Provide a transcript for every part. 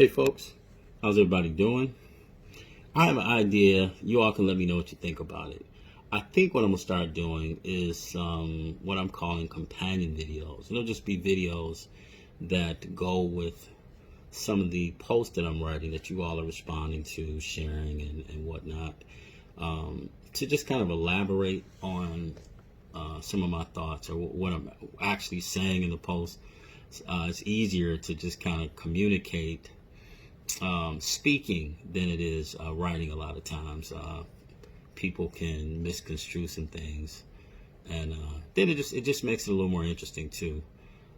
Hey folks, how's everybody doing? I have an idea. You all can let me know what you think about it. I think what I'm gonna start doing is what I'm calling companion videos. It'll just be videos that go with some of the posts that I'm writing that you all are responding to, sharing, and whatnot. To just kind of elaborate on some of my thoughts or what I'm actually saying in the post. It's easier to just kind of communicate speaking than it is writing. A lot of times people can misconstrue some things, and then it just makes it a little more interesting too,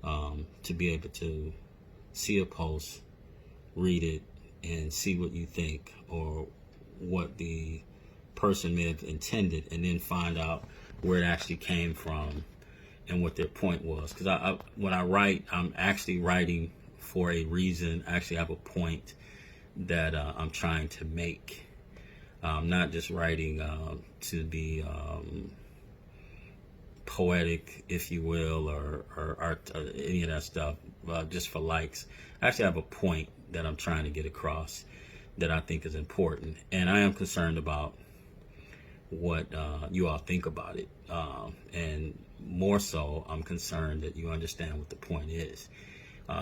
to be able to see a post, read it, and see what you think or what the person may have intended, and then find out where it actually came from and what their point was. Because when I write, I'm actually writing for a reason. I actually have a point that I'm trying to make. I'm not just writing to be poetic, if you will, or art, or any of that stuff, just for likes. I actually have a point that I'm trying to get across that I think is important, and I am concerned about what you all think about it, and more so, I'm concerned that you understand what the point is,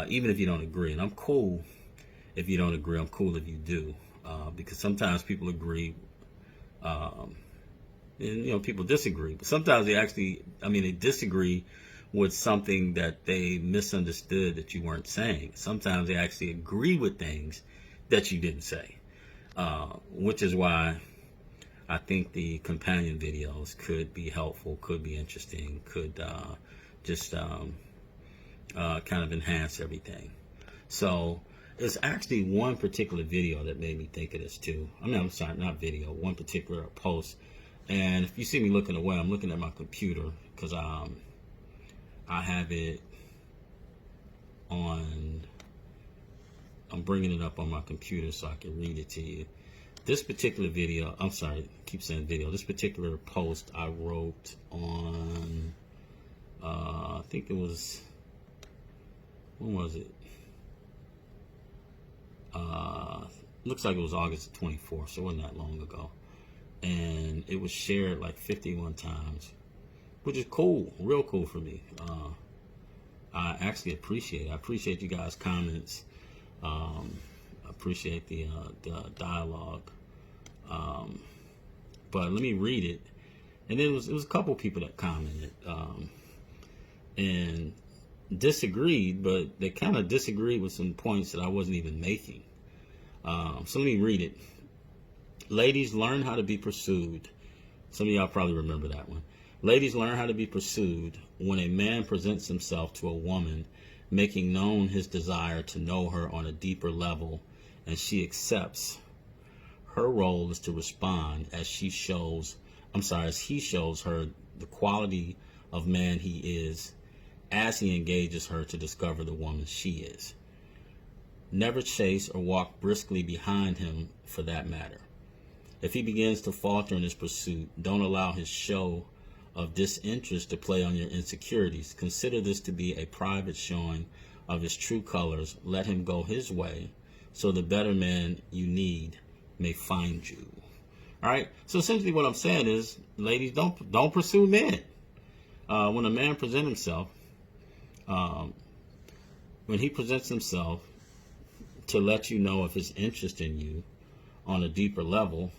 even if you don't agree. And I'm cool if you don't agree. I'm cool if you do, because sometimes people agree, and people disagree. But sometimes they disagree with something that they misunderstood that you weren't saying. Sometimes they actually agree with things that you didn't say, which is why I think the companion videos could be helpful, could be interesting, could just kind of enhance everything. So it's actually one particular video that made me think of this too. I'm sorry, not video, one particular post. And if you see me looking away, I'm looking at my computer because I have it on, I'm bringing it up on my computer so I can read it to you. This particular video, I'm sorry, I keep saying video. This particular post I wrote on, I think it was, when was it? Looks like it was August 24th, so it wasn't that long ago. And it was shared like 51 times, which is cool, real cool for me. I actually appreciate it. I appreciate you guys' comments. I appreciate the dialogue. But let me read it. And then it was a couple people that commented and disagreed, but they kind of disagreed with some points that I wasn't even making. So let me read it. Ladies, learn how to be pursued. Some of y'all probably remember that one. Ladies, learn how to be pursued when a man presents himself to a woman, making known his desire to know her on a deeper level, and she accepts. Her role is to respond as he shows her the quality of man he is, as he engages her to discover the woman she is. Never chase or walk briskly behind him for that matter. If he begins to falter in his pursuit, don't allow his show of disinterest to play on your insecurities. Consider this to be a private showing of his true colors. Let him go his way, so the better man you need may find you. All right. So essentially, what I'm saying is, ladies, don't pursue men. When a man presents himself, when he presents himself to let you know of his interest in you on a deeper level,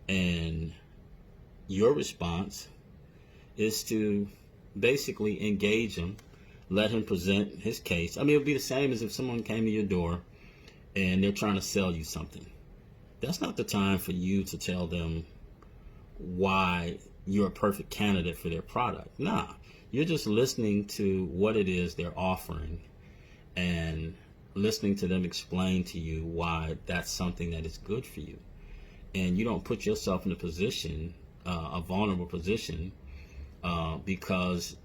and your response is to basically engage him, let him present his case. I mean, it would be the same as if someone came to your door and they're trying to sell you something. That's not the time for you to tell them why you're a perfect candidate for their product. Nah, you're just listening to what it is they're offering and listening to them explain to you why that's something that is good for you. And you don't put yourself in a position, a vulnerable position, because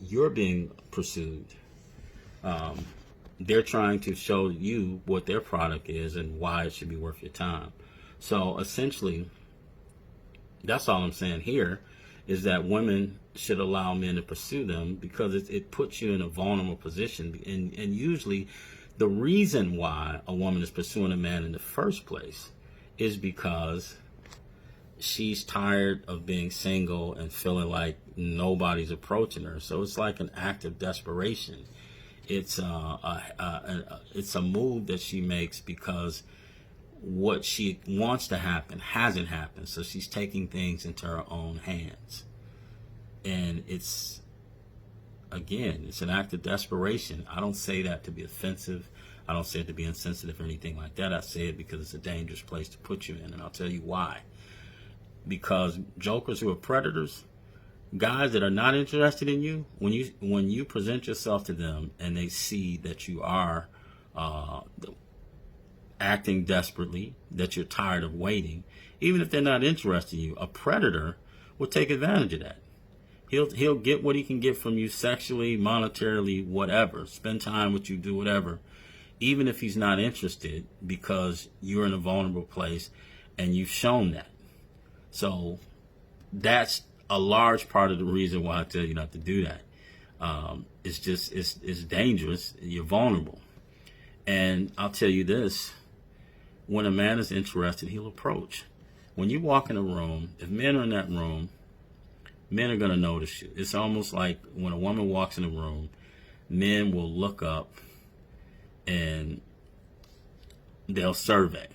you're being pursued. They're trying to show you what their product is and why it should be worth your time. So essentially, that's all I'm saying here, is that women should allow men to pursue them, because it puts you in a vulnerable position. And usually The reason why a woman is pursuing a man in the first place is because she's tired of being single and feeling like nobody's approaching her. So it's like an act of desperation. It's a move that she makes because what she wants to happen hasn't happened. So she's taking things into her own hands. And it's an act of desperation. I don't say that to be offensive. I don't say it to be insensitive or anything like that. I say it because it's a dangerous place to put you in, and I'll tell you why. Because jokers who are predators, guys that are not interested in you, when you present yourself to them and they see that you are acting desperately, that you're tired of waiting, even if they're not interested in you, a predator will take advantage of that. He'll get what he can get from you sexually, monetarily, whatever. Spend time with you, do whatever, even if he's not interested, because you're in a vulnerable place and you've shown that. So that's a large part of the reason why I tell you not to do that. It's dangerous. You're vulnerable. And I'll tell you this, when a man is interested, he'll approach. When you walk in a room, if men are in that room, men are going to notice you. It's almost like when a woman walks in a room, men will look up and they'll survey.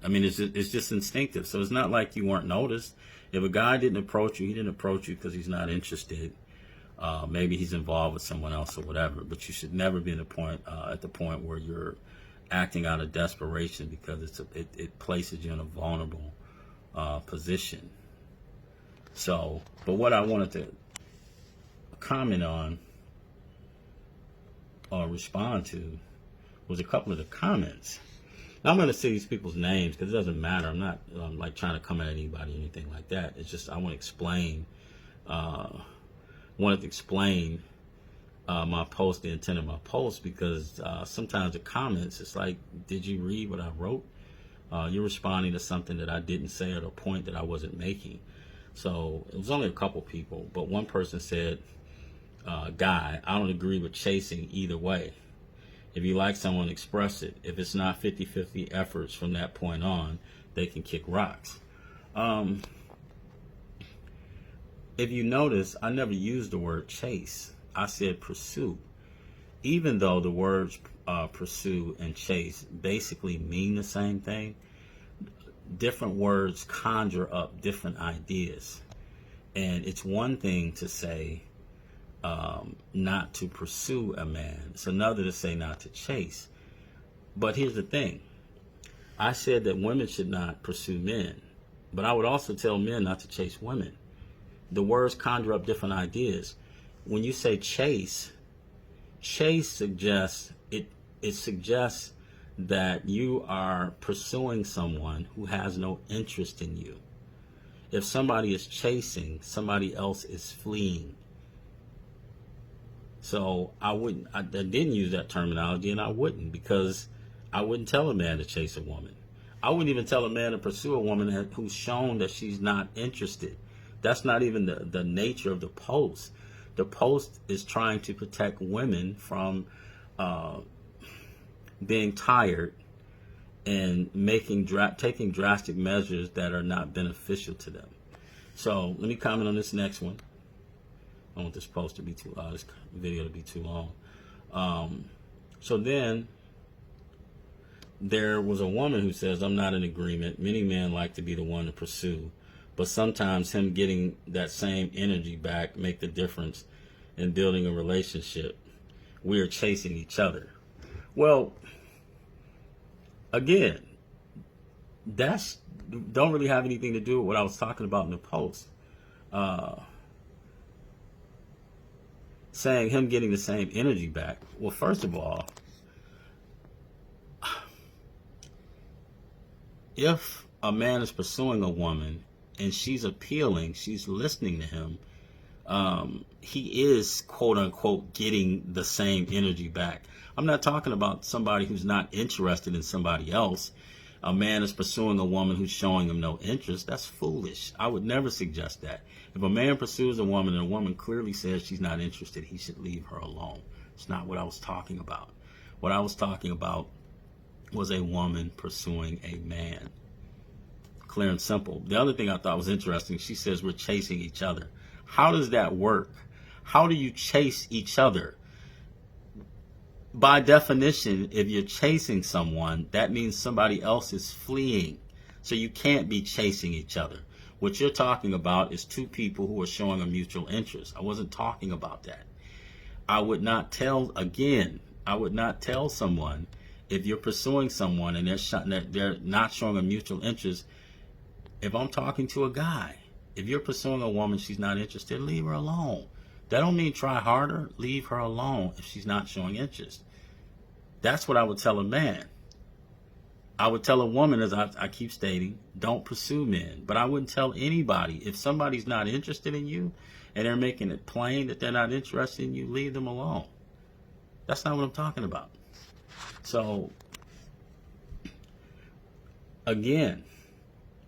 I mean, it's just instinctive. So it's not like you weren't noticed. If a guy didn't approach you, he didn't approach you because he's not interested. Maybe he's involved with someone else or whatever. But you should never be at the point where you're acting out of desperation, because it places you in a vulnerable position. So, but what I wanted to comment on or respond to was a couple of the comments. Now, I'm going to say these people's names because it doesn't matter. I'm not like trying to come at anybody or anything like that. It's just I want to explain. Wanted to explain my post, the intent of my post, because sometimes the comments, it's like, did you read what I wrote? You're responding to something that I didn't say or a point that I wasn't making. So it was only a couple people, but one person said, Guy, I don't agree with chasing either way. If you like someone, express it. If it's not 50-50 efforts from that point on, they can kick rocks. If you notice, I never used the word chase. I said pursue. Even though the words pursue and chase basically mean the same thing, different words conjure up different ideas. And it's one thing to say not to pursue a man. It's another to say not to chase. But here's the thing. I said that women should not pursue men. But I would also tell men not to chase women. The words conjure up different ideas. When you say chase suggests it suggests that you are pursuing someone who has no interest in you. If somebody is chasing, somebody else is fleeing. So I didn't use that terminology, and I wouldn't, because I wouldn't tell a man to chase a woman. I wouldn't even tell a man to pursue a woman who's shown that she's not interested. That's not even the nature of the post. The post is trying to protect women from being tired and taking drastic measures that are not beneficial to them. So let me comment on this next one. I don't want this post to be this video to be too long. So then there was a woman who says, I'm not in agreement. Many men like to be the one to pursue, but sometimes him getting that same energy back make the difference in building a relationship. We are chasing each other. Well, again, that's don't really have anything to do with what I was talking about in the post. Saying him getting the same energy back. Well, first of all, if a man is pursuing a woman and she's appealing, she's listening to him, he is, quote unquote, getting the same energy back. I'm not talking about somebody who's not interested in somebody else. A man is pursuing a woman who's showing him no interest. That's foolish. I would never suggest that. If a man pursues a woman and a woman clearly says she's not interested, he should leave her alone. It's not what I was talking about. What I was talking about was a woman pursuing a man. Clear and simple. The other thing I thought was interesting, she says we're chasing each other. How does that work? How do you chase each other? By definition, if you're chasing someone, that means somebody else is fleeing. So you can't be chasing each other. What you're talking about is two people who are showing a mutual interest. I wasn't talking about that. I would not tell someone, if you're pursuing someone and they're not showing a mutual interest, if I'm talking to a guy, if you're pursuing a woman, she's not interested, leave her alone. That don't mean try harder. Leave her alone if she's not showing interest. That's what I would tell a man. I would tell a woman, as I keep stating, don't pursue men. But I wouldn't tell anybody. If somebody's not interested in you and they're making it plain that they're not interested in you, leave them alone. That's not what I'm talking about. So, again,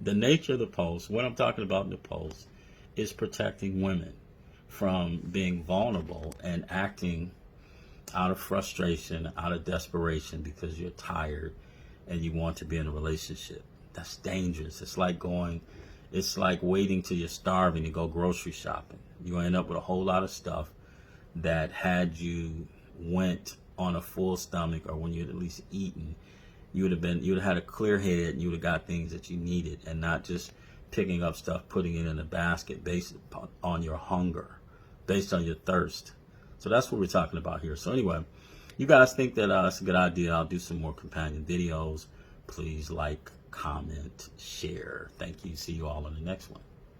the nature of the post, what I'm talking about in the post, is protecting women from being vulnerable and acting out of frustration, out of desperation because you're tired and you want to be in a relationship. That's dangerous. It's like waiting till you're starving to go grocery shopping. You end up with a whole lot of stuff that had you went on a full stomach, or when you had at least eaten, you would have had a clear head and you would have got things that you needed, and not just picking up stuff, putting it in a basket based on your hunger, based on your thirst. So that's what we're talking about here. So anyway, you guys think that it's a good idea, I'll do some more companion videos. Please like, comment, share. Thank you. See you all in the next one.